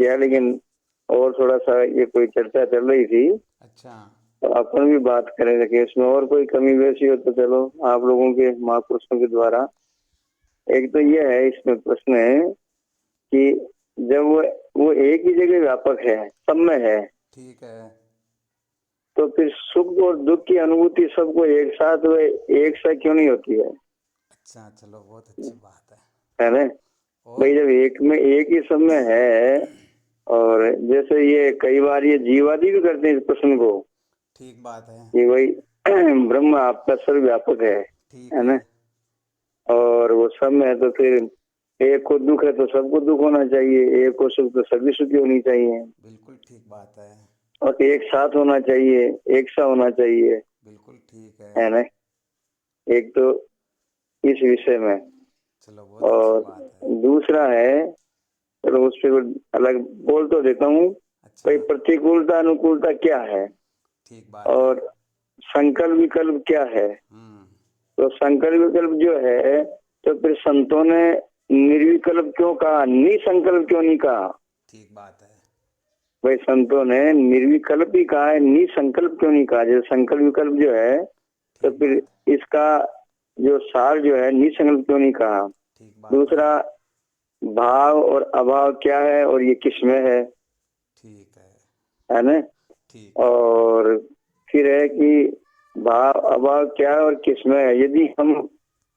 दिया, लेकिन और थोड़ा सा ये कोई चर्चा चल रही थी, अच्छा। तो अपन भी बात करेंगे कि इसमें और कोई कमी वैसी हो तो चलो आप लोगों के महापुरुषों के द्वारा। एक तो ये है, इसमें प्रश्न है कि जब वो एक ही जगह व्यापक है, सब में है, ठीक है। तो फिर सुख और दुख की अनुभूति सबको एक साथ व एक सा क्यों नहीं होती है? अच्छा, चलो बहुत अच्छी बात है। है ना? भाई और जब एक में एक ही सब में है, और जैसे ये कई बार ये जीववादी भी करते हैं इस प्रश्न को ठीक बात है। कि भाई ब्रह्म आपका सर्वव्यापक ठीक है है। ना, और वो सब में है, तो फिर एक को दुख है तो सबको दुख होना चाहिए, एक को सुख तो सभी सुखी होनी चाहिए, बिल्कुल ठीक बात है। और एक साथ होना चाहिए, एक सा होना चाहिए, बिल्कुल ठीक है। है ना? एक तो इस विषय में। चलो बहुत अच्छी और बात है। दूसरा है, चलो उस पर अलग बोल तो देता हूँ, अच्छा। भाई प्रतिकूलता अनुकूलता क्या है, ठीक बात है। और संकल्प विकल्प क्या है? हम्म। तो संकल्प विकल्प जो है, तो फिर संतों ने निर्विकल्प क्यों कहा, निसंकल्प क्यों नहीं कहा? ठीक बात है। भाई संतों ने निर्विकल्प ही कहा है, निसंकल्प क्यों नहीं कहा? जैसे संकल्प विकल्प जो है, तो ठीक फिर बात। इसका जो सार जो है निसंकल्प क्यों नहीं कहा? ठीक बात है। दूसरा, भाव और अभाव क्या है और ये किस में ठीक है। है ना? ठीक। और फिर है कि भाव अभाव क्या है और किस में है? यदि हम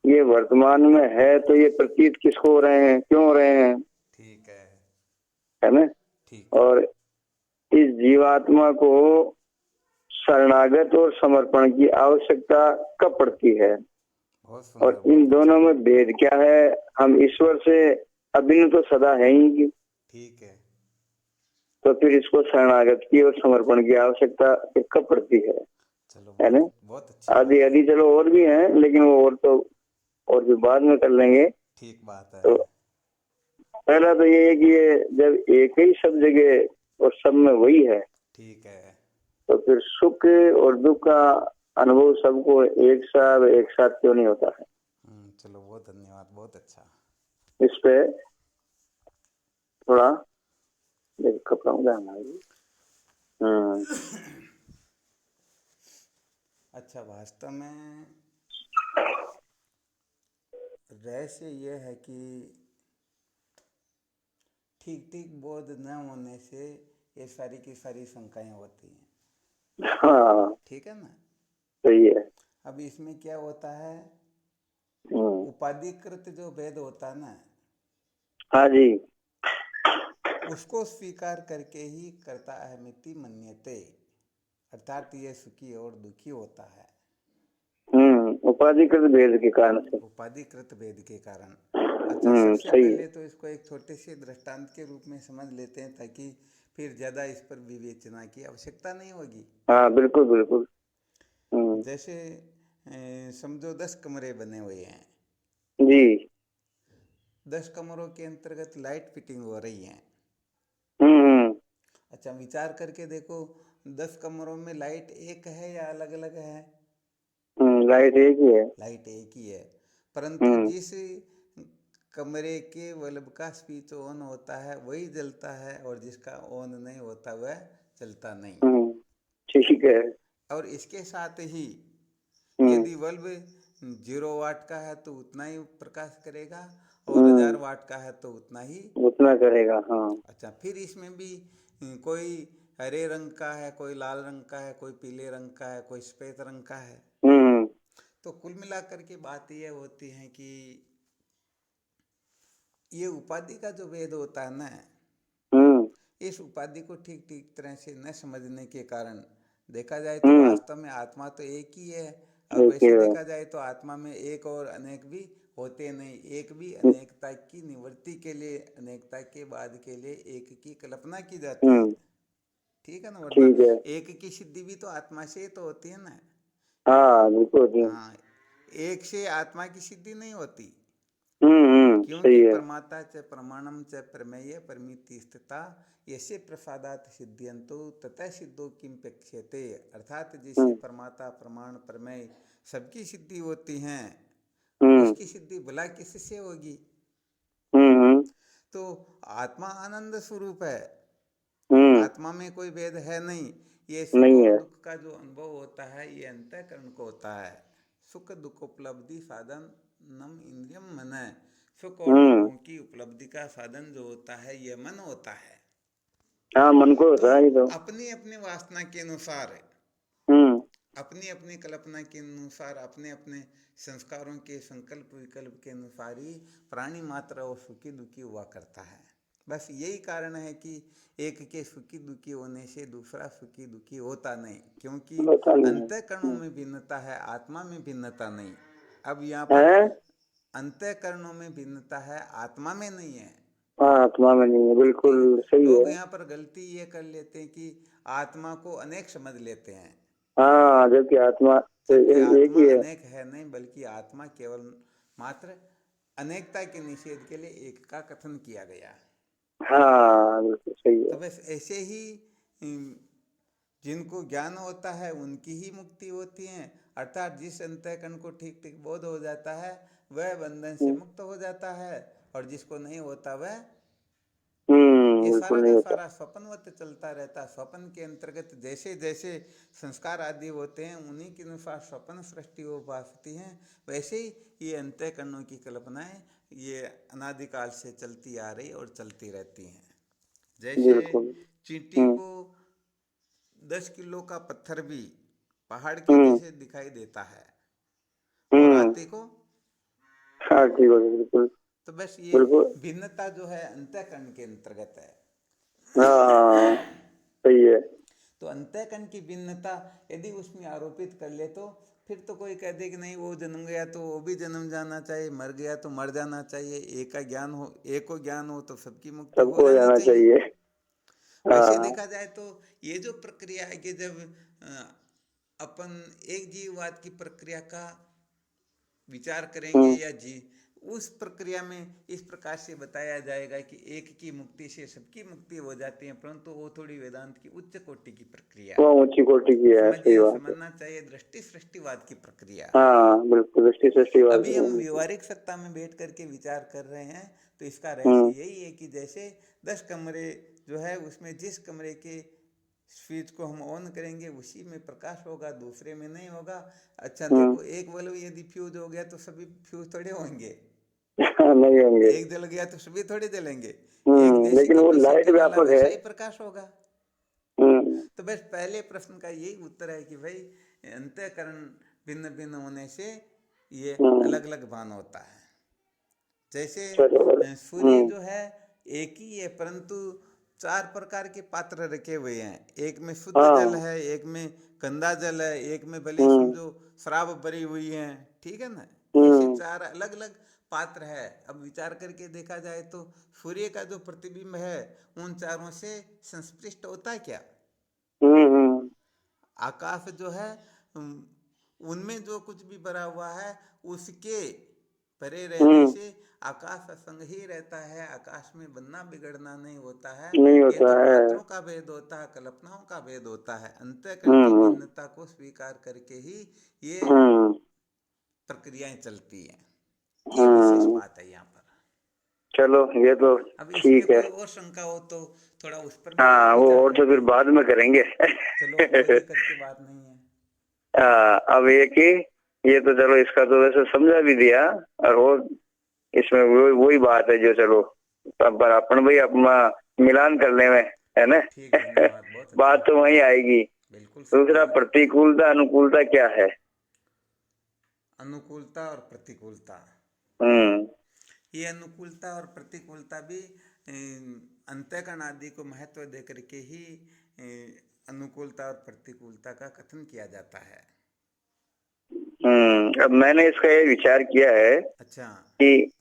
ये वर्तमान में है तो ये प्रतीत किसको हो रहे हैं, क्यों हो रहे हैं? ठीक है। है ना? ठीक। और इस जीवात्मा को शरणागत और समर्पण की आवश्यकता कब पड़ती है? बहुत और सुंदर, इन बहुत अच्छा। दोनों में भेद क्या है? हम ईश्वर से अभिन्न तो सदा है ही, ठीक है। तो फिर इसको शरणागत की और समर्पण की आवश्यकता फिर कब पड़ती चलो है ना? बहुत बहुत अच्छी आदि बात है। आदि चलो और भी हैं, लेकिन वो और तो और भी बाद में कर लेंगे। ठीक बात है। तो पहला तो ये है कि ये जब एक ही सब जगह और सब में वही है, ठीक है। तो फिर सुख और दुख का अनुभव सबको एक साथ क्यों नहीं होता है? चलो बहुत धन्यवाद, बहुत अच्छा। इस पे थोड़ा देख कपड़ा हमारी। हम्म। अच्छा, वास्तव में रहस्य ये है कि ठीक ठीक बोध न होने से ये सारी की सारी शंकाएं होती हैं। हाँ, ठीक है ना। सही है। अब इसमें क्या होता है, हम्म। उपाधिकृत जो भेद होता है ना, हाँ जी। उसको स्वीकार करके ही करता अहमिति मन्यते, अर्थात ये सुखी और दुखी होता है उपाधिकृत भेद के कारण से। उपाधिकृत भेद के कारण। अच्छा, सबसे सही है। पहले तो इसको एक छोटे से दृष्टांत के रूप में समझ लेते हैं, ताकि फिर ज़्यादा इस पर विवेचना की आवश्यकता नहीं होगी। हाँ बिल्कुल बिल्कुल। हम्म। जैसे समझो 10 कमरे बने हुए हैं। जी। 10 कमरों के अंतर्गत लाइट फिटिंग हो रही है। हम्म। अच्छा, विचार करके देखो, 10 कमरों में लाइट एक है या अलग अलग है? लाइट एक ही है। लाइट एक ही है, परंतु हम्म। जिस कमरे के बल्ब का स्विच ऑन होता है वही जलता है, और जिसका ऑन नहीं होता वह जलता नहीं। हम्म। ठीक है। और इसके साथ ही हम्म। यदि बल्ब 0 वाट का है तो उतना ही प्रकाश करेगा, और हम्म। 1000 वाट का है तो उतना ही। उतना करेगा, हाँ। अच्छा, फिर इसमें भी कोई हरे रंग का है, कोई लाल रंग का है, कोई पीले रंग का है, कोई सफेद रंग का है। हम्म। तो कुल मिलाकर के बात यह होती है कि ये उपाधि का जो भेद होता है ना, हम्म। इस उपाधि को ठीक ठीक तरह से न समझने के कारण देखा जाए तो हम्म। वास्तव में आत्मा तो एक ही है। और एक ही वैसे है। देखा जाए तो आत्मा में एक और अनेक भी होते नहीं, एक भी अनेकता की निवृत्ति के लिए, अनेकता के बाद के लिए एक की कल्पना की जाती है। हम्म। ठीक है ना, वरना ठीक है। एक की सिद्धि भी तो आत्मा से ही तो होती है ना। हाँ बिल्कुल जी। हाँ, एक से आत्मा की सिद्धि नहीं होती, सही क्योंकि है। परमाता च प्रमाणम च प्रमेय परमिति स्थिता यसे प्रसादात सिद्धियंतो ततः सिद्धो किम पेक्ष्यते। अर्थात जिससे हम्म। परमाता प्रमाण प्रमेय सबकी सिद्धि होती हैं, हम्म। उसकी सिद्धि भला किससे होगी? हम्म। तो आत्मा आनंद स्वरूप है, आत्मा में कोई भेद है नहीं। ये सुख नहीं और है। दुख का जो अनुभव होता है ये अंतःकरण को होता है। सुख दुख उपलब्धि साधन नम इंद्रियम मन। सुख और हम्म। दुखों की उपलब्धि का साधन जो होता है ये मन होता है। हाँ, मन को तो होता है ये तो। अपनी अपनी वासना के अनुसार, हम्म। अपनी अपनी कल्पना के अनुसार, अपने अपने संस्कारों के संकल्प विकल्प के अनुसार ही प्राणी मात्र और सुखी दुखी हुआ करता है। बस यही कारण है कि एक के सुखी दुखी होने से दूसरा सुखी दुखी होता नहीं, क्योंकि होता नहीं है। अंतःकरणों में भिन्नता है, आत्मा में भिन्नता नहीं। अब यहाँ पर है। अंतःकरणों में भिन्नता है, आत्मा में नहीं है। हाँ, आत्मा में नहीं है, ठीक है। बिल्कुल सही लोग है। यहाँ पर गलती ये कर लेते हैं कि आत्मा को अनेक समझ लेते हैं, हाँ, जबकि आत्मा जबकि एक आत्मा ही है। अनेक है नहीं, बल्कि आत्मा केवल मात्र अनेकता के निषेध के लिए एक का कथन किया गया। हाँ, बिल्कुल सही तो है। बस ऐसे ही जिनको ज्ञान होता है उनकी ही मुक्ति होती है, अर्थात जिस अंतःकरण को ठीक ठीक बोध हो जाता है वह बंधन से मुक्त हो जाता है, और जिसको नहीं होता वह ये सारा बिल्कुल नहीं का होता। सारा स्वप्नवत चलता रहता है। स्वप्न के अंतर्गत जैसे जैसे संस्कार आदि होते हैं उन्हीं के अनुसार स्वप्न सृष्टि हो भासती हैं, वैसे ही ये अंतःकरणों की कल्पनाएं ये अनादिकाल से चलती आ रही और चलती रहती हैं। जैसे बिल्कुल। चींटी हम्म। को 10 किलो का पत्थर भी पहाड़ के हम्म। जैसे दिखाई देता है, और हम्म। हाथी को, हाँ, ठीक हो गया, बिल्कुल। तो बस ये बिल्कुल। भिन्नता जो है अंतःकरण के अंतर्गत है। हाँ, सही है। तो अंतःकरण की भिन्नता यदि उसमें आरोपित कर ले तो फिर तो कोई कह दे कि नहीं वो जन्म गया तो वो भी जन्म जाना चाहिए, मर गया तो मर जाना चाहिए, एक का ज्ञान हो, एक को ज्ञान हो तो सबकी मुक्ति हो सबको हो जानी जाना चाहिए। चाहिए। वैसे हाँ। देखा जाए तो ये जो प्रक्रिया है कि जब अपन एक जीववाद की प्रक्रिया का विचार करेंगे हम्म। या जी उस प्रक्रिया में इस प्रकार से बताया जाएगा कि एक की मुक्ति से सबकी मुक्ति हो जाती है, परंतु वो थोड़ी वेदांत की उच्च कोटि की प्रक्रिया वो है। ऊंची कोटि की है, सही समझिए, बात है। समझना चाहिए दृष्टि सृष्टिवाद की प्रक्रिया। हाँ, बिल्कुल, दृष्टि सृष्टि बात अभी है, हम बिल्कुल। व्यवहारिक सत्ता में बैठ करके विचार कर रहे हैं, तो इसका रहस्य हम्म। यही है कि जैसे 10 कमरे जो है उसमें जिस कमरे के स्विच को हम ऑन करेंगे उसी में प्रकाश होगा, दूसरे में नहीं होगा। अच्छा हम्म। देखो, एक बल्ब यदि फ्यूज हो गया तो सभी फ्यूज थोड़े होंगे, नहीं होंगे। एक जल गया तो सभी थोड़े जलेंगे। एक जैसी लेकिन वो लाइट कैपेसिटी वाला व्यापक है। वैसा ही प्रकाश होगा। हम्म। तो बस पहले प्रश्न का यही उत्तर है कि भाई अंतःकरण भिन्न भिन्न होने से ये हम्म। अलग अलग भान होता है। जैसे चलो। सूर्य जो है एक ही है, परंतु 4 प्रकार के पात्र रखे हुए हैं। एक में शुद्ध जल हाँ। है, एक में गंदा जल है, एक में भले हम्म। समझो शराब भरी हुई है, ठीक है ना। ऐसे हम्म। 4 अलग अलग पात्र है। अब विचार करके देखा जाए तो सूर्य का जो प्रतिबिंब है उन चारों से संस्पृष्ट होता है क्या? हम्म। आकाश जो है उनमें जो कुछ भी भरा हुआ है उसके परे रहने हम्म। से आकाश असंग ही रहता है, आकाश में बनना बिगड़ना नहीं होता है। नहीं ये होता तो है। पात्रों का भेद होता है, कल्पनाओं का भेद होता है। अंतःकरण की हम्म। भिन्नता को स्वीकार करके ही ये हम्म। प्रक्रियाएं चलती हैं। ये विशेष हम्म। बात है यहाँ पर। चलो, ये तो अब इसमें ठीक है। कोई और शंका हो तो थोड़ा उस पर भी हाँ, वो विचार और तो करते फिर हैं। बाद में करेंगे। चलो, कोई दिक्कत की बात नहीं है। अब ये कि ये तो चलो, इसका तो वैसे समझा भी दिया। और वो इसमें वही बात है जो, चलो अब अपन भाई अपना मिलान करने में है ना। ठीक, धन्यवाद, बहुत अच्छा। बात तो वही आएगी। बिल्कुल सत्य दूसरा, है। प्रतिकूलता अनुकूलता क्या है? अनुकूलता और प्रतिकूलता, हम्म। ये अनुकूलता और प्रतिकूलता भी अंतःकरण आदि को महत्व देकर के ही अनुकूलता और प्रतिकूलता का कथन किया जाता है। अब मैंने इसका ये विचार किया है अच्छा। कि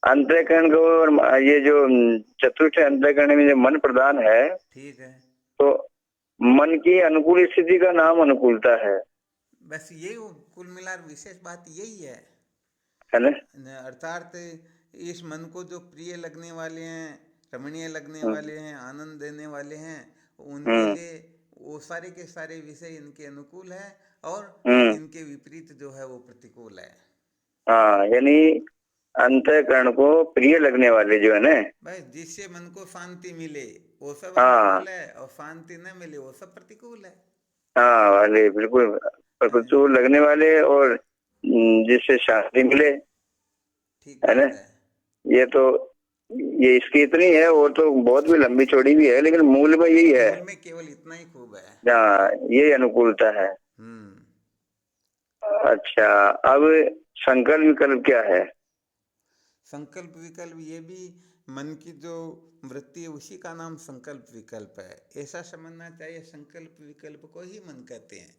अंतःकरण को और ये जो चतुर्थ अंतःकरण में जो मन प्रधान है, ठीक है। तो मन की अनुकूल स्थिति का नाम अनुकूलता है बस यही कुल मिलाकर विशेष बात यही है। है ना। अर्थात इस मन को जो प्रिय लगने वाले हैं, रमणीय लगने हम्म। वाले हैं, आनंद देने वाले हैं, उनके हम्म। लिए वो सारे के सारे विषय इनके अनुकूल हैं, और हम्म। इनके विपरीत जो है वो प्रतिकूल है। हाँ, यानी अंतःकरण को प्रिय लगने वाले जो है ना। भाई जिससे मन को शांति मिले वो सब हाँ अनुकूल है, और शांति न मिले वो सब प्रतिकूल है। हाँ वाले बिल्कुल प्रचुर लगने वाले, और जिससे शांति मिले, ठीक है ना। बात है। ये तो ये इसकी इतनी है, वो तो बहुत भी लंबी चौड़ी भी है, लेकिन मूल में यही है। मूल में केवल इतना ही खूब है। हाँ यही अनुकूलता है। हम्म। अच्छा, अब संकल्प विकल्प क्या है? संकल्प विकल्प ये भी मन की जो वृत्ति है उसी का नाम संकल्प विकल्प है। ऐसा समझना चाहिए संकल्प विकल्प को ही मन कहते हैं।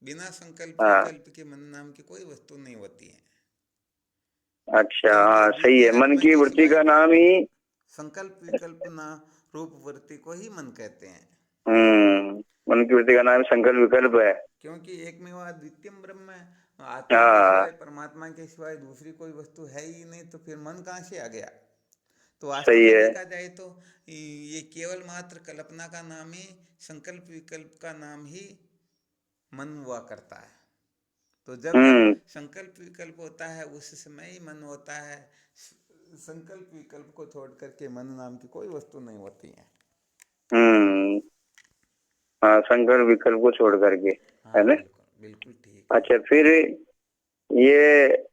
बिना संकल्प हाँ विकल्प के मन नाम की कोई वस्तु नहीं होती है। अच्छा, क्योंकि हाँ सही है, मन अद्वितीयात्मा की के वृत्ति सिवाय का नाम ही। संकल्प विकल्प ना रूप वृत्ति को ही मन कहते हैं। मन की वृत्ति का नाम संकल्प विकल्प है। क्योंकि एक में वह द्वितीयम ब्रह्म है, आत्मा के हाँ सिवाय परमात्मा के सिवाय दूसरी कोई वस्तु है ही नहीं, तो फिर मन कहाँ से आ गया। तो वास्तव सही में है। देखा जाए तो ये केवल मात्र कल्पना का नाम ही, संकल्प विकल्प का नाम ही मन हुआ करता है। तो जब जब हम्म संकल्प विकल्प होता है उस समय ही मन होता है। संकल्प विकल्प को छोड़ करके मन नाम की कोई वस्तु नहीं होती है। हम्म हाँ, संकल्प विकल्प को छोड़ करके, है हाँ ना। बिल्कुल बिल्कुल ठीक है। अच्छा, फिर ये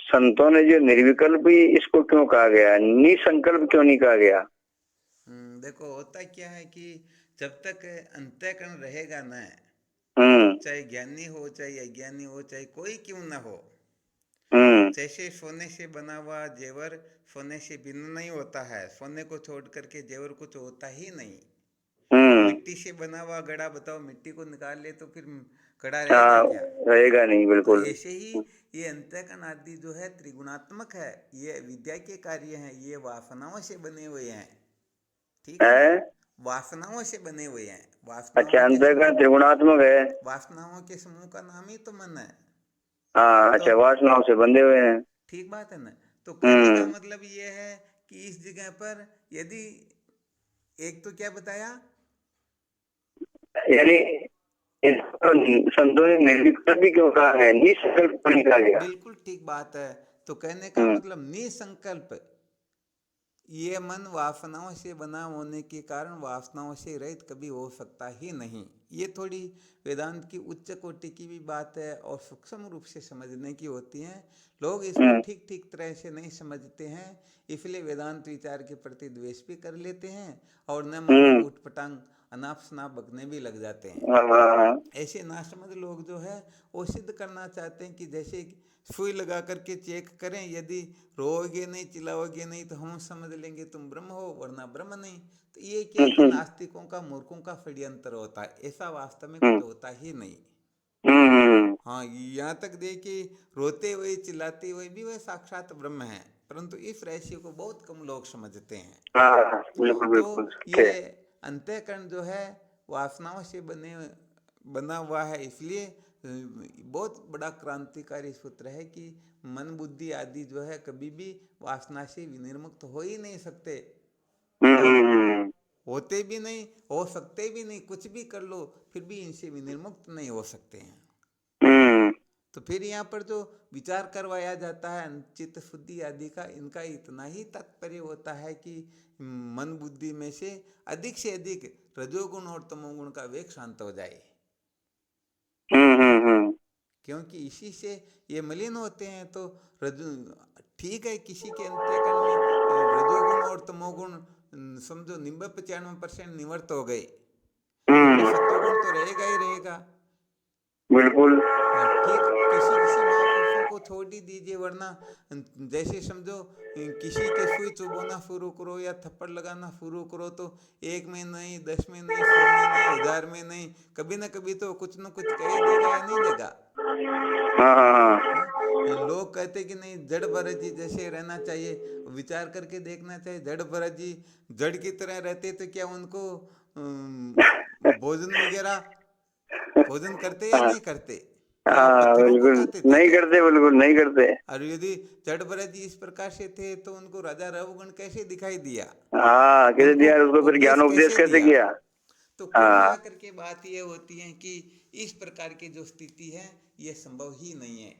संतों ने जो निर्विकल्प ही इसको क्यों कहा गया, निसंकल्प क्यों नहीं कहा गया? देखो होता क्या है कि जब तक अंतःकरण रहेगा ना, हम्म चाहे ज्ञानी हो चाहे अज्ञानी हो चाहे कोई क्यों ना हो, हम्म जैसे सोने से बना हुआ जेवर सोने से भिन्न नहीं होता है, सोने को छोड़ करके जेवर कुछ होता ही नहीं। हम्म मिट्टी से बना हुआ घड़ा बताओ, मिट्टी को निकाल ले तो फिर घड़ा रहेगा हाँ, क्या। रहेगा नहीं तो बिल्कुल। ऐसे ही ये अंतःकरण आदि जो है त्रिगुणात्मक है, ये विद्या के कार्य हैं, ये वासनाओं से बने हुए हैं। ठीक है ना। है। वासनाओं से बने हुए हैं। अच्छा, अंतःकरण त्रिगुणात्मक है। वासनाओं के समूह का नाम ही तो मन है। हाँ तो अच्छा, वासनाओं से बंधे हुए हैं। ठीक बात है ना। तो कहने का हम्म मतलब ये है कि इस जगह पर यदि एक तो क्या बताया। यानी इसको संतों ने निर्विकल्प भी क्यों कहा है, निसंकल्प क्यों नहीं कहा गया? बिल्कुल ठीक बात है। तो कहने का हम्म मतलब निसंकल्प, ये मन वासनाओं से बना होने के कारण वासनाओं से रहित कभी हो सकता ही नहीं। ये थोड़ी वेदांत की उच्च कोटि की भी बात है और सूक्ष्म रूप से समझने की होती है। लोग इसको हम्म ठीक ठीक तरह से नहीं समझते हैं, इसलिए वेदांत विचार के प्रति द्वेष भी कर लेते हैं और न मालूम हम्म उठपटांग अनाप शनाप बकने भी लग जाते हैं। हाँ हाँ हाँ। ऐसे नासमझ लोग जो है वो सिद्ध करना चाहते हैं कि जैसे सुई लगा करके चेक करें, यदि रोओगे नहीं चिल्लाओगे नहीं तो हम समझ लेंगे तुम ब्रह्म हो, वरना ब्रह्म नहीं। तो ये क्या है कि हम्म नास्तिकों का मूर्खों का षड्यंत्र होता है, ऐसा वास्तव में हम्म कुछ होता ही नहीं। हम्म हाँ यहाँ तक देखिए, रोते हुए चिल्लाते हुए भी वह साक्षात ब्रह्म है, परंतु इस रहस्य को बहुत कम लोग समझते हैं। हाँ बिल्कुल तो बिल्कुल सत्य ये है। अंतःकरण जो है वासनाओं से बना हुआ है, इसलिए बहुत बड़ा क्रांतिकारी सूत्र है कि मन बुद्धि आदि जो है कभी भी वासना से विनिर्मुक्त हो ही नहीं सकते, और हम्म होते भी नहीं, हो सकते भी नहीं। कुछ भी कर लो फिर भी इनसे विनिर्मुक्त नहीं हो सकते हैं। हम्म तो फिर यहाँ पर जो विचार करवाया जाता है चित्त शुद्धि आदि का, इनका इतना ही तात्पर्य होता है कि मन बुद्धि में से अधिक रजोगुण और तमोगुण का वेग शांत हो जाए, हम्म क्योंकि इसी से ये मलिन होते हैं। तो रजो ठीक है, किसी के अंतःकरण में रजोगुण और तमोगुण समझो 90-95% निवृत्त हो गए, फिर भी हम्म सत्वगुण तो रहेगा ही रहेगा। बिल्कुल। हाँ ठीक, किसी किसी महापुरुषों को छोड़ ही दीजिए, वरना जैसे समझो किसी के सुई चुभोना शुरू करो या थप्पड़ लगाना शुरू करो तो 1 में नहीं, 10 में नहीं, 100 में नहीं, 1000 में नहीं, कभी ना कभी तो कुछ ना कुछ कह ही देगा या नहीं देगा। हाँ हाँ हाँ हाँ, लोग कहते कि नहीं जड़ भरत जी जैसे रहना चाहिए, विचार करके देखना चाहिए। जड़ भरत जी जड़ की तरह रहते तो क्या उनको भोजन वगैरह भोजन करते या हाँ नहीं करते, क्या वो हाँ पत्थरों को बिल्कुल खाते थे नहीं क्या। करते, बिल्कुल नहीं करते। और यदि जड़ भरत जी इस प्रकार से थे तो उनको राजा रघुगण कैसे दिखाई दिया, हाँ कैसे उनको दिया, उसको फिर उपदेश ज्ञानोपदेश कैसे कैसे दिया। किया? तो कुल हाँ मिलाकर के बात ये होती है कि इस प्रकार की जो स्थिति है ये संभव ही नहीं है।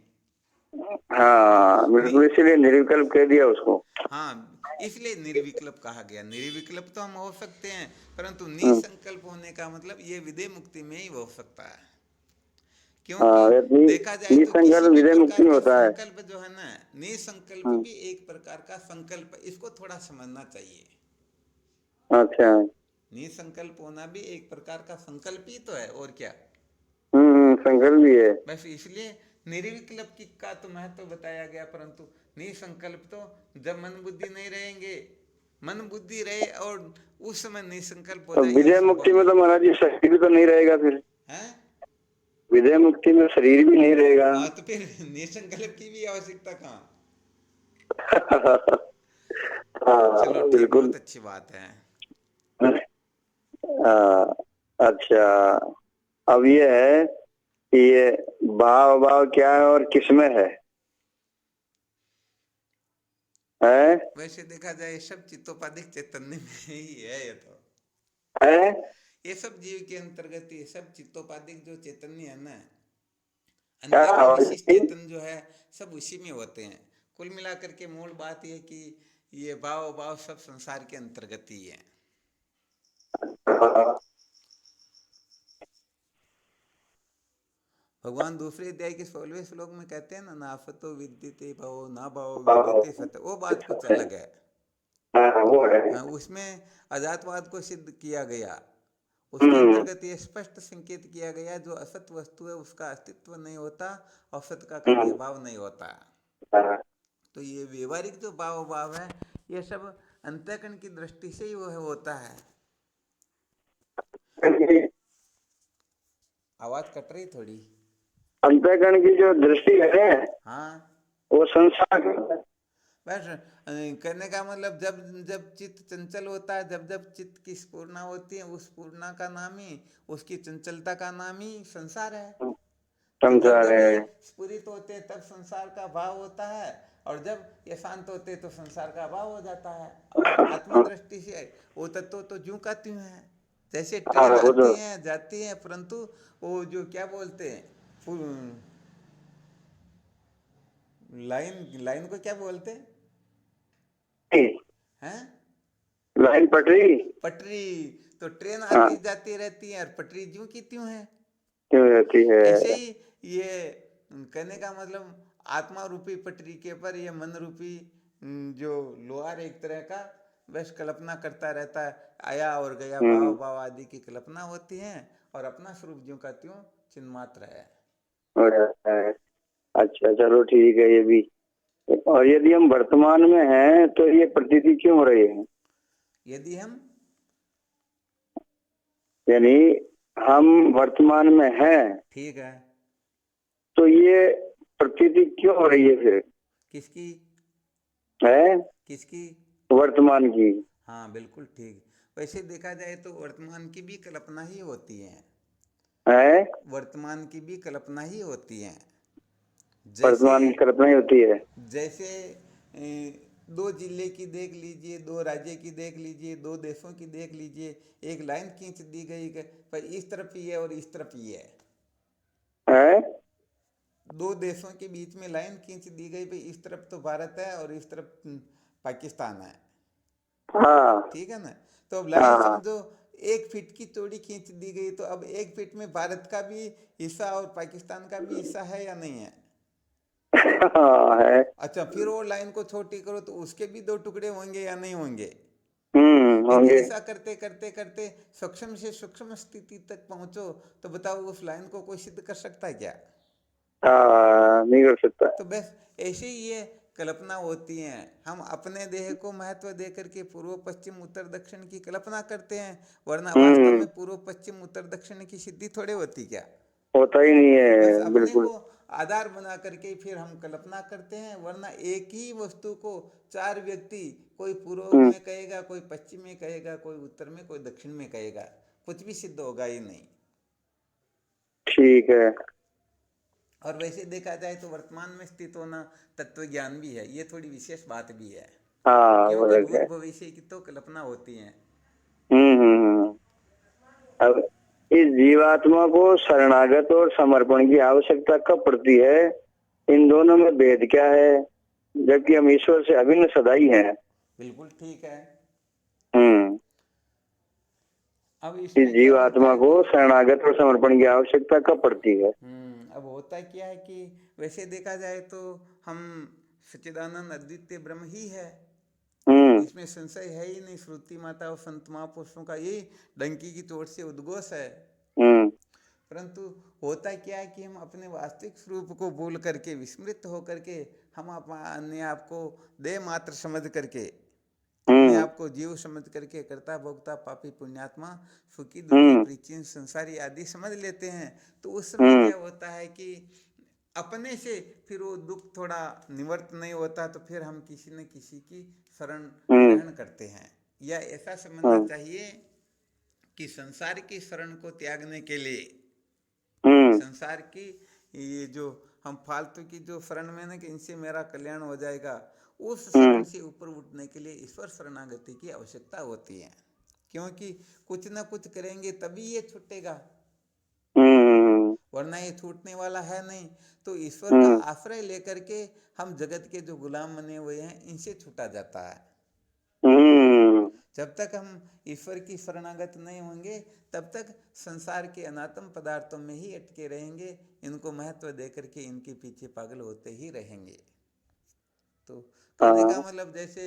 हाँ बिल्कुल, इसीलिए निर्विकल्प कह दिया उसको। हाँ, इसलिए निर्विकल्प कहा गया। निर्विकल्प तो हम हो सकते हैं, परंतु हम्म, निसंकल्प होने का मतलब ये विदेह मुक्ति में ही हो सकता है। क्योंकि हाँ, देखा जाए तो किसी निसंकल्प भी विजय मुक्ति प्रकार में का होता है। संकल्प जो है ना, निसंकल्प हम्म, भी एक प्रकार का संकल्प, इसको थोड़ा समझना चाहिए। अच्छा। निसंकल्प होना भी एक प्रकार का संकल्प ही तो है, और क्या। संकल्प भी है। बस इसलिए निर्विकल्प की का तो महत्व बताया गया, परंतु निसंकल्प तो जब मन बुद्धि नहीं रहेंगे, मन बुद्धि रहे और उस समय निसंकल्प हो तो जाए, ये विजय संभव मुक्ति में नहीं तो महाराज जी शरीर भी तो नहीं रहेगा फिर। है। विजय मुक्ति में शरीर भी नहीं रहेगा। हाँ, तो फिर निसंकल्प की भी आवश्यकता कहाँ। चलो हाँ ठीक, बिल्कुल। बहुत अच्छी बात है। हाँ, अच्छा। अब ये है कि ये भाव भाव क्या है और किसमें है? वैसे देखा जाए सब चित्तोपाधिक चैतन्य में ही है ये तो। है? ये सब जीव के अंतर्गत, ये सब चित्तोपाधिक जो चैतन्य है ना, क्या अंतःकरण आवाज विशिष्ट थी? चेतन जो है, सब उसी में होते हैं। कुल मिलाकर के मूल बात यह कि ये भाव भाव सब संसार के अंतर्गत ही है। हाँ, भगवान दूसरे अध्याय के 16वें श्लोक में कहते हैं ना, नाफतो विद्यते भवो ना भावो हाँ, विद्यते सत, वो बात कुछ अलग है। हाँ, वो है। हाँ, उसमें अजातवाद को सिद्ध किया गया। उसके हम्म, अंतर्गत ये स्पष्ट संकेत किया गया, जो असत वस्तु है उसका अस्तित्व नहीं होता, और सत का कभी हम्म, अभाव नहीं होता। हाँ, तो ये व्यवहारिक जो भाव भाव है, ये सब अंतःकरण की दृष्टि से ही वो होता है। आवाज कट रही थोड़ी। अंतःकरण की जो दृष्टि है हाँ, वो संसार। बस कहने का मतलब, जब जब चित्त चंचल होता है, जब जब चित्त की स्फुरना होती है, उस स्फुरना का नाम ही, उसकी चंचलता का नाम ही संसार है। तो जब संसार जब है। ये स्फुरित होते हैं तब संसार का भाव होता है, और जब ये शांत होते हैं तो संसार का भाव हो जाता है। और आत्मदृष्टि से वो तत्व तो ज्यों का त्यों है। जैसे हाँ, ट्रेन वो तो आती है जाती है, परंतु वो जो क्या बोलते हैं, लाइन लाइन को क्या बोलते हैं? लाइन पटरी। पटरी। तो ट्रेन हाँ, आती जाती रहती है और पटरी ज्यों की त्यों है। क्यों रहती है? ऐसे ही ये कहने का मतलब, आत्मा रूपी पटरी के पर ये मन रूपी जो लोहार एक तरह का बस कल्पना करता रहता है। आया और गया भाव हम्म, भाव आदि की कल्पना होती है, और अपना स्वरूप ज्यों का त्यों चिन्ह मात्र है। हो जाता है। अच्छा, चलो ठीक है ये भी। और यदि हम वर्तमान में हैं तो ये प्रतीति क्यों हो रही है? यदि हम, यानी हम वर्तमान में हैं ठीक है, तो ये प्रतीति क्यों हो रही है फिर? किसकी, है किसकी। वर्तमान की। हाँ बिल्कुल ठीक। वैसे देखा जाए तो वर्तमान की भी कल्पना ही होती है। है वर्तमान की भी कल्पना ही होती है। जैसे, वर्तमान की कल्पना ही होती है। जैसे दो जिले की देख लीजिए, दो राज्य की देख लीजिए, दो देशों की देख लीजिए। एक लाइन खींच दी गई पर इस तरफ ही है और इस तरफ ही है। है दो देशों के बीच में लाइन खींच दी गई भाई, इस तरफ तो भारत है और इस तरफ पाकिस्तान है। हाँ, ठीक है ना। तो अब लाइन हाँ। समझो 1 फीट की चौड़ी खींच दी गई, तो अब 1 फीट में भारत का भी हिस्सा और पाकिस्तान का भी हिस्सा है या नहीं है। हाँ है। अच्छा, फिर वो लाइन को छोटी करो तो उसके भी 2 टुकड़े होंगे या नहीं होंगे। यदि होंगे। ऐसा करते करते करते सूक्ष्म से सूक्ष्म स्थिति तक पहुंचो, तो बताओ उस लाइन को कोई सिद्ध कर सकता है क्या। हाँ, नहीं कर सकता। तो बस ऐसे ही ये कल्पना होती है। हम अपने देह को महत्व दे करके पूर्व पश्चिम उत्तर दक्षिण की कल्पना करते हैं, वरना वास्तव हम्म, में पूर्व पश्चिम उत्तर दक्षिण की सिद्धि थोड़े होती क्या। होता ही नहीं बस है अपने बिल्कुल। को आधार बना करके फिर हम कल्पना करते हैं, वरना एक ही वस्तु को चार व्यक्ति, कोई पूर्व हम्म, में कहेगा, कोई पश्चिम में कहेगा, कोई उत्तर में, कोई दक्षिण में कहेगा, कुछ भी सिद्ध होगा ही नहीं। ठीक है। और वैसे देखा जाए तो वर्तमान में स्थित होना तत्व ज्ञान भी है, ये थोड़ी विशेष बात भी है। हाँ, वो क्योंकि अलग है। भूत भविष्य की तो कल्पना होती है। हम्म। अब इस जीवात्मा को शरणागत और समर्पण की आवश्यकता कब पड़ती है? इन दोनों में भेद क्या है, जबकि हम ईश्वर से अभिन्न सदा ही हैं। बिल्कुल ठीक है। हम्म। अब इस इसमें क्या जीव होता आत्मा है को कि शरणागत और समर्पण की आवश्यकता कब पड़ती है? अब होता क्या है कि वैसे देखा जाए तो हम सच्चिदानंद अद्वितीय ब्रह्म ही है, हम्म। इसमें संशय है ही नहीं। श्रुति माता और संत महापुरुषों का यही डंकी की चोट से उद्घोष है। हम्म। परंतु होता क्या है कि हम अपने वास्तविक स्वरूप को भूल करके, विस्मृत होकर के, हम अपने आप को देह मात्र समझ करके, अपने हम्म। आप को जीव समझ करके कर्ता भोक्ता पापी पुण्यात्मा सुखी दुखी हम्म। प्रीचिन संसारी आदि समझ लेते हैं। तो उस समय हम्म। क्या होता है कि अपने से फिर वो दुख थोड़ा निवर्त नहीं होता, तो फिर हम किसी न किसी की शरण हम्म। ग्रहण करते हैं। या ऐसा समझना हम्म। चाहिए कि संसार की शरण को त्यागने के लिए, हम्म। संसार की ये जो हम फालतू की जो शरण में ना कि इनसे मेरा कल्याण हो जाएगा, उस शरण हम्म। से ऊपर उठने के लिए ईश्वर शरणागति की आवश्यकता होती है। क्योंकि कुछ ना कुछ करेंगे तभी ये छूटेगा, हम्म। वरना ये छूटने वाला है नहीं। तो ईश्वर का हम्म। आश्रय लेकर के हम जगत के जो गुलाम बने हुए हैं इनसे छूटा जाता है। हम्म। जब तक हम ईश्वर की शरणागत नहीं होंगे तब तक संसार के अनात्म पदार्थों में ही अटके रहेंगे, इनको महत्व देकर के इनके पीछे पागल होते ही रहेंगे। तो कहने का हाँ। मतलब जैसे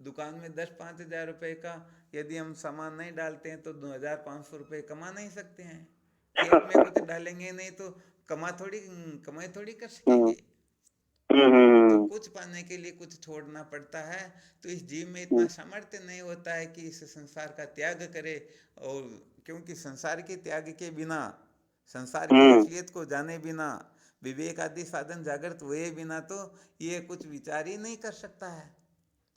दुकान में 10-5 हज़ार रुपए का यदि हम सामान नहीं डालते हैं तो 2,500 रुपये कमा नहीं सकते हैं। खेत में कुछ डालेंगे नहीं तो कमाई थोड़ी कर हम्म। सकेंगे। तो हम्म। कुछ पाने के लिए कुछ छोड़ना पड़ता है। तो इस जीव में इतना सामर्थ्य नहीं होता है कि इस संसार का त्याग करे। और क्योंकि संसार के त्याग के बिना, संसार की हम्म। असलियत को जाने बिना, विवेक आदि साधन जागृत हुए बिना तो ये कुछ विचार ही नहीं कर सकता है।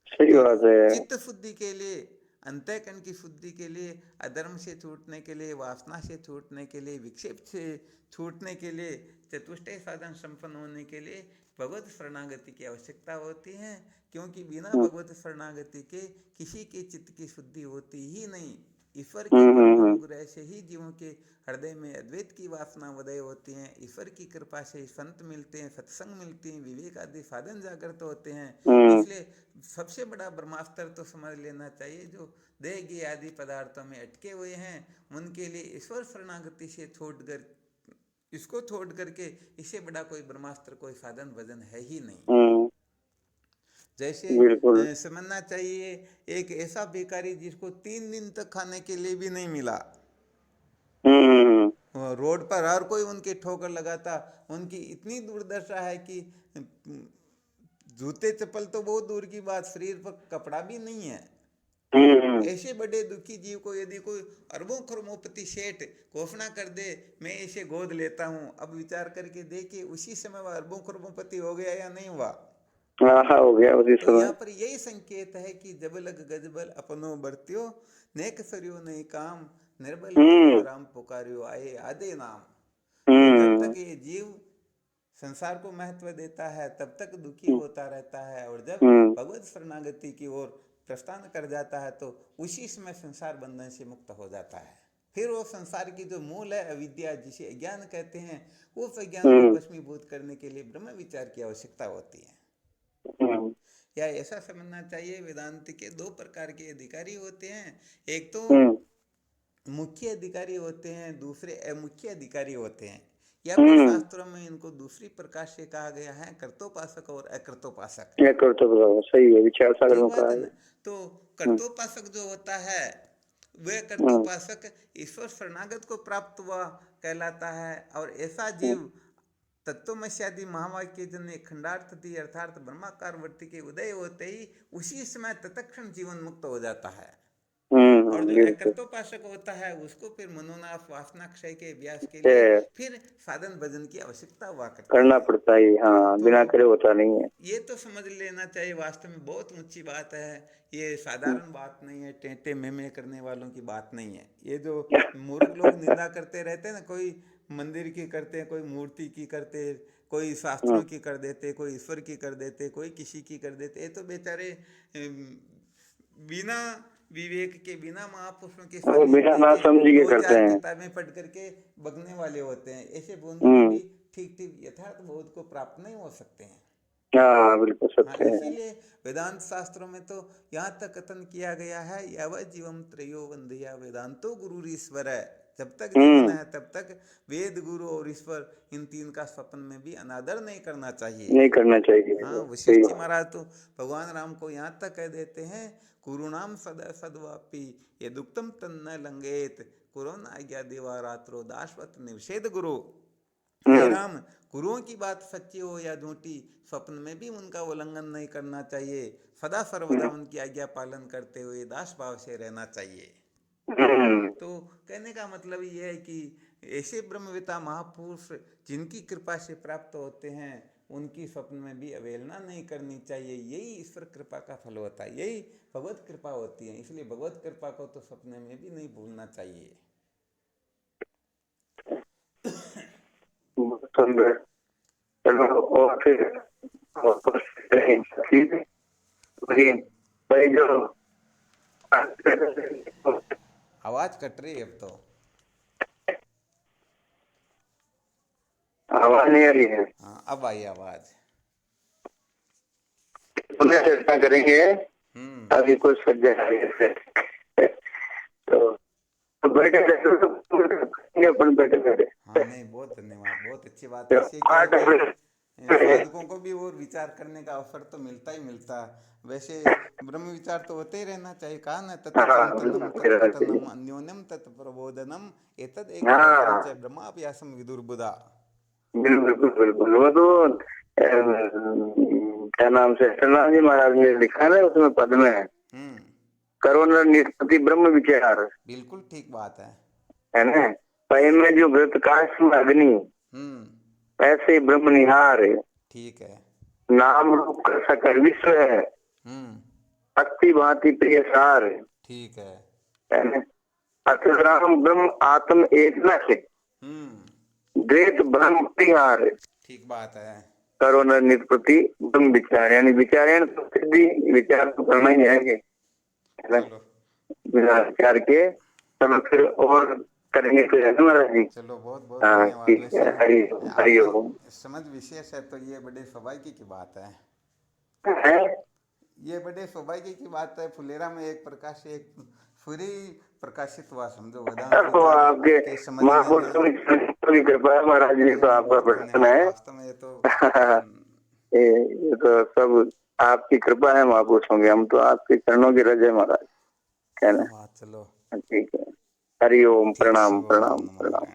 सही तो बात है। चित्त शुद्धि के लिए, अंतःकरण की शुद्धि के लिए, अधर्म से छूटने के लिए, वासना से छूटने के लिए, विक्षेप से छूटने के लिए, चतुष्टय साधन संपन्न होने के लिए भगवत शरणागति की आवश्यकता होती है। क्योंकि बिना हम्म। भगवत शरणागति के किसी के चित्त की शुद्धि होती ही नहीं। ईश्वर के हम्म। परम हम्म। अनुग्रह से ही जीवों के हृदय में अद्वैत की वासना उदय होती हैं। ईश्वर की कृपा से संत मिलते हैं, सत्संग मिलती हैं, विवेक आदि साधन जागृत होते हैं। हम्म। इसलिए सबसे बड़ा ब्रह्मास्त्र तो समझ लेना चाहिए, जो देह आदि पदार्थों में अटके हुए हैं उनके लिए ईश्वर शरणागति से छोड़कर, इसको छोड़ करके इससे बड़ा कोई ब्रह्मास्त्र, कोई साधन वजन है ही नहीं। हम्म। जैसे बिल्कुल। समझना चाहिए, एक ऐसा भिखारी जिसको 3 दिन तक खाने के लिए भी नहीं मिला, हम्म। रोड पर हर कोई उनके ठोकर लगाता, उनकी इतनी दुर्दशा है कि जूते चप्पल तो बहुत दूर की बात, शरीर पर कपड़ा भी नहीं है। हम्म। ऐसे बड़े दुखी जीव को यदि कोई अरबों खरबोपति सेठ घोषणा कर दे मैं इसे गोद लेता हूं, अब विचार करके देखिए उसी समय वह अरबों खरबोपति हो गया या नहीं हुआ। हाँ हाँ, हो गया उसी तो समय। यहाँ पर यही संकेत है कि जब लग गजबल अपनो बरत्यो, नेक सरियो नहीं काम, निर्बल के जब हम्म। राम पुकारियो आए आदे नाम। तो जब हम्म। तक ये जीव संसार को महत्व देता है तब तक दुखी हम्म। होता रहता है, और जब हम्म। भगवत शरणागति की ओर प्रस्थान कर जाता है तो उसी समय संसार बंधन से मुक्त हो जाता है। फिर वो संसार की जो मूल है अविद्या, जिसे अज्ञान कहते हैं, उस अज्ञान को हम्म। भस्मीभूत करने के लिए ब्रह्म विचार की आवश्यकता होती है। हम्म। या ऐसा समझना चाहिए, वेदांत के 2 प्रकार के अधिकारी होते हैं। एक तो हम्म। मुख्य अधिकारी होते हैं, दूसरे अमुख्य अधिकारी होते हैं। या फिर हम्म। शास्त्रों में इनको दूसरी प्रकार से कहा गया है, कर्तोपासक और अकर्तोपासक। ये करते बताओ, सही है, विचार सागर ठीक में कहा बात है है। ना। तो हम्म। कर्तोपासक जो होता है वह हम्म। कर्तोपासक ईश्वर शरणागत को प्राप्त हुआ कहलाता है। और ऐसा हम्म। जीव तत्वमस्यादि महावाक्य जन्य खंडार्थति अर्थात ब्रह्माकार वृत्ति के उदय होते ही उसी समय तत्क्षण जीवन मुक्त हो जाता है। और जो बिल्कुल। अकृतोपासक होता है उसको फिर मनोनाश वासना क्षय के अभ्यास के लिए ये फिर साधन भजन की आवश्यकता हुआ करती करना है। पड़ता है, हाँ, तो बिना करे होता नहीं है। ये तो समझ लेना चाहिए, वास्तव में बहुत ऊंची बात है। ये हम्म। साधारण बात नहीं है, टेंटे मेमे करने वालों की बात नहीं है। ये जो मूर्ख लोग निंदा करते रहते हैं ना, कोई मंदिर की करते हैं, कोई मूर्ति की करते, कोई शास्त्रों हम्म। की कर देते, कोई ईश्वर की कर देते, कोई किसी की कर देते, ये तो बेचारे बिना विवेक के, बिना महापुरुषों के वो बिना सानिध्य ना के समझी के दो करते चार हैं। किताबें पढ़ करके बगने वाले होते हैं। ऐसे बूंदी को हम्म। भी ठीक ठीक यथार्थ बोध को प्राप्त नहीं हो सकते हैं। हाँ बिल्कुल हाँ, सत्य है। इसीलिए वेदांत शास्त्रों में तो यहाँ तक कथन किया गया है, यावत् जीवम त्रयो वंदया वेदांतो गुरु ईश्वर है। जब तक जीवन है तब तक वेद, गुरु और ईश्वर, इन तीन का स्वप्न में भी अनादर नहीं करना चाहिए। नहीं करना चाहिए। हाँ, सही वशिष्ठ जी बात। महाराज तो भगवान राम को यहाँ तक कह देते हैं, कुरुणाम सदा सद्वापि यदुक्तम तन्न लंघेत कुरोन आज्ञा देवा रात्रो दाशवत निषेध गुरु। हे राम, गुरुओं की बात सच्ची हो या झूठी, स्वप्न में भी उनका उल्लंघन नहीं करना चाहिए। सदा सर्वदा उनकी आज्ञा पालन करते हुए दास भाव से रहना चाहिए। तो कहने का मतलब ये है कि ऐसे ब्रह्मविता महापुरुष जिनकी कृपा से प्राप्त होते हैं, उनकी स्वप्न में भी अवहेलना नहीं करनी चाहिए। यही ईश्वर कृपा का फल होता है, यही भगवत कृपा होती है। इसलिए भगवत कृपा को तो सपने में भी नहीं भूलना चाहिए। सुंदर। चलो और फिर भाई जो आवाज कट रही है अब तो। आवाज नहीं आ रही है। हाँ, अब आई आवाज। पुनः चर्चा करेंगे। अभी कुछ सज्जन तो बैठे अपन बैठे बैठे। हाँ नहीं, बहुत धन्यवाद, बहुत अच्छी बात है। इससे क्या है कि साधकों को भी और विचार करने का अवसर तो मिलता ही मिलता। वैसे ब्रह्म विचार तो होते ही रहना चाहिए। कहा ना, तत्चिंतनम तत्कथनम अन्योन्यम तत्प्रबोधनम एतद एक च ब्रह्माभ्यासम विदुर्बुधा। बिल्कुल बिल्कुल। वो तो क्या नाम से सत्यनारायण जी महाराज ने लिखा है, उसमें पद में है करो न निष्पत्ति ब्रह्म विचार। बिल्कुल ठीक बात है ना। पै में जो व्रत काश में अग्नि, ऐसे ब्रह्म निहार। ठीक है। नाम रूप का सकल विश्व है, अति भांति प्रिय सार। ठीक है। है ना। अतराम ब्रह्म आत्म एक न से द्वैत ब्रह्म परिहार। ठीक बात है। करो न निष्पत्ति ब्रह्म विचार, यानी विचार तो सिद्धि, विचार तो करना ही है बिना विचार के। चलो फिर और करेंगे फिर, है ना महाराज जी। चलो बहुत बहुत धन्यवाद। ठीक है। हरिओम। समझ विशेष है तो ये बड़े सौभाग्य की बात है। ये बड़े सौभाग्य की बात है। फुलेरा में एक प्रकाश, एक सूर्य प्रकाशित हुआ, समझो वेदांत तो आपके महापुरुषों की कृपा है महाराज जी, तो आपका प्रश्न है। वास्तव में ये तो ये तो सब आपकी कृपा है महापुरुषों की। हम तो आपके चरणों की रज है महाराज, है ना। चलो ठीक है। हरिओम। प्रणाम प्रणाम प्रणाम।